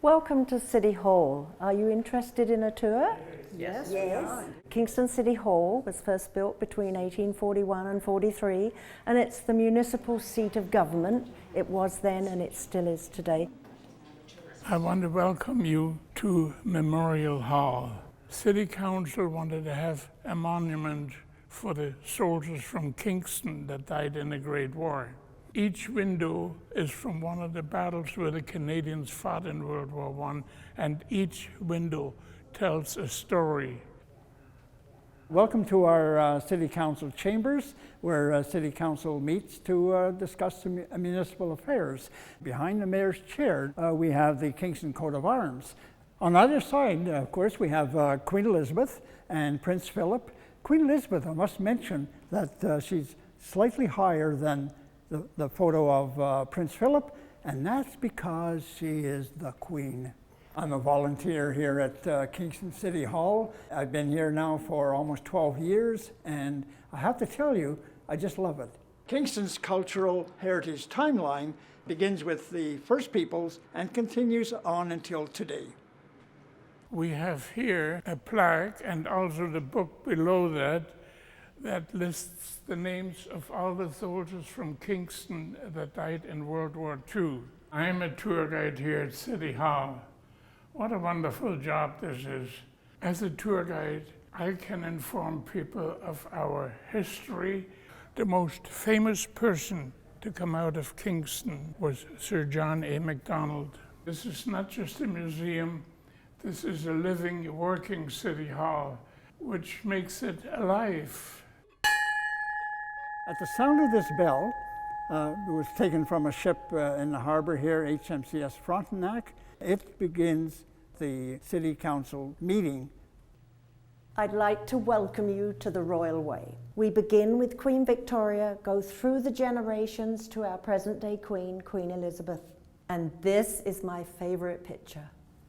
Welcome to City Hall. Are you interested in a tour? Yes. Kingston City Hall was first built between 1841 and 43, and it's the municipal seat of government. It was then and it still is today. I want to welcome you to Memorial Hall. City Council wanted to have a monument for the soldiers from Kingston that died in the Great War. Each window is from one of the battles where the Canadians fought in World War I, and each window tells a story. Welcome to our City Council chambers, where City Council meets to discuss municipal affairs. Behind the mayor's chair, we have the Kingston coat of arms. On either side, of course, we have Queen Elizabeth and Prince Philip. Queen Elizabeth, I must mention that she's slightly higher than the photo of Prince Philip, and that's because she is the Queen. I'm a volunteer here at Kingston City Hall. I've been here now for almost 12 years, and I have to tell you, I just love it. Kingston's cultural heritage timeline begins with the First Peoples and continues on until today. We have here a plaque and also the book below that lists the names of all the soldiers from Kingston that died in World War II. I'm a tour guide here at City Hall. What a wonderful job this is. As a tour guide, I can inform people of our history. The most famous person to come out of Kingston was Sir John A. Macdonald. This is not just a museum, this is a living, working City Hall, which makes it alive. At the sound of this bell, it was taken from a ship in the harbor here, HMCS Frontenac. It begins the City Council meeting. I'd like to welcome you to the Royal Way. We begin with Queen Victoria, go through the generations to our present-day Queen, Queen Elizabeth. And this is my favorite picture,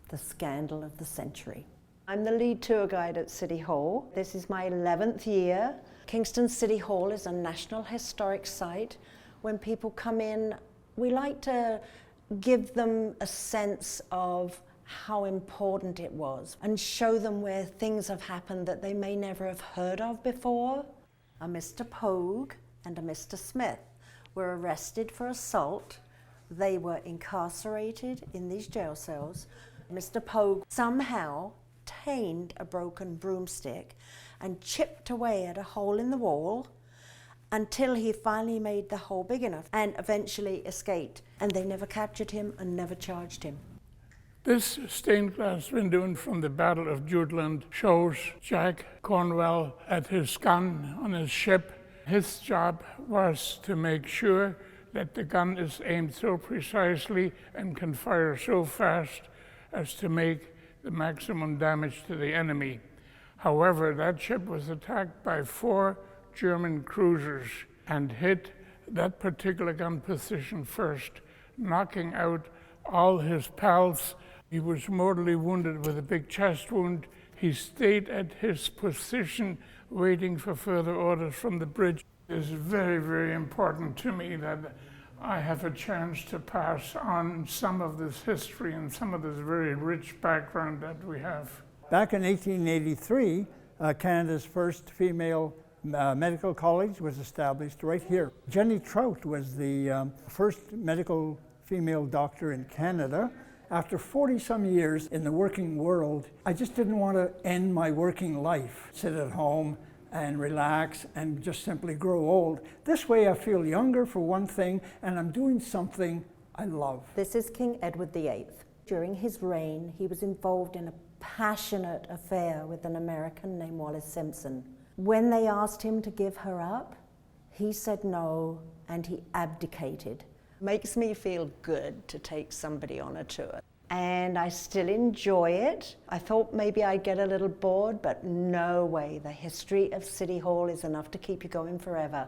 the scandal of the century. I'm the lead tour guide at City Hall. This is my 11th year. Kingston City Hall is a National Historic Site. When people come in, we like to give them a sense of how important it was and show them where things have happened that they may never have heard of before. A Mr. Pogue and a Mr. Smith were arrested for assault. They were incarcerated in these jail cells. Mr. Pogue somehow obtained a broken broomstick and chipped away at a hole in the wall until he finally made the hole big enough and eventually escaped. And they never captured him and never charged him. This stained glass window from the Battle of Jutland shows Jack Cornwall at his gun on his ship. His job was to make sure that the gun is aimed so precisely and can fire so fast as to make the maximum damage to the enemy. However, that ship was attacked by 4 German cruisers and hit that particular gun position first, knocking out all his pals. He was mortally wounded with a big chest wound. He stayed at his position waiting for further orders from the bridge. It is very, very important to me that I have a chance to pass on some of this history and some of this very rich background that we have. Back in 1883, Canada's first female medical college was established right here. Jenny Trout was the first medical female doctor in Canada. After 40-some years in the working world, I just didn't want to end my working life, sit at home and relax and just simply grow old. This way I feel younger for one thing, and I'm doing something I love. This is King Edward VIII. During his reign, he was involved in a passionate affair with an American named Wallis Simpson. When they asked him to give her up, he said no, and he abdicated. Makes me feel good to take somebody on a tour. And I still enjoy it. I thought maybe I'd get a little bored, but no way. The history of City Hall is enough to keep you going forever.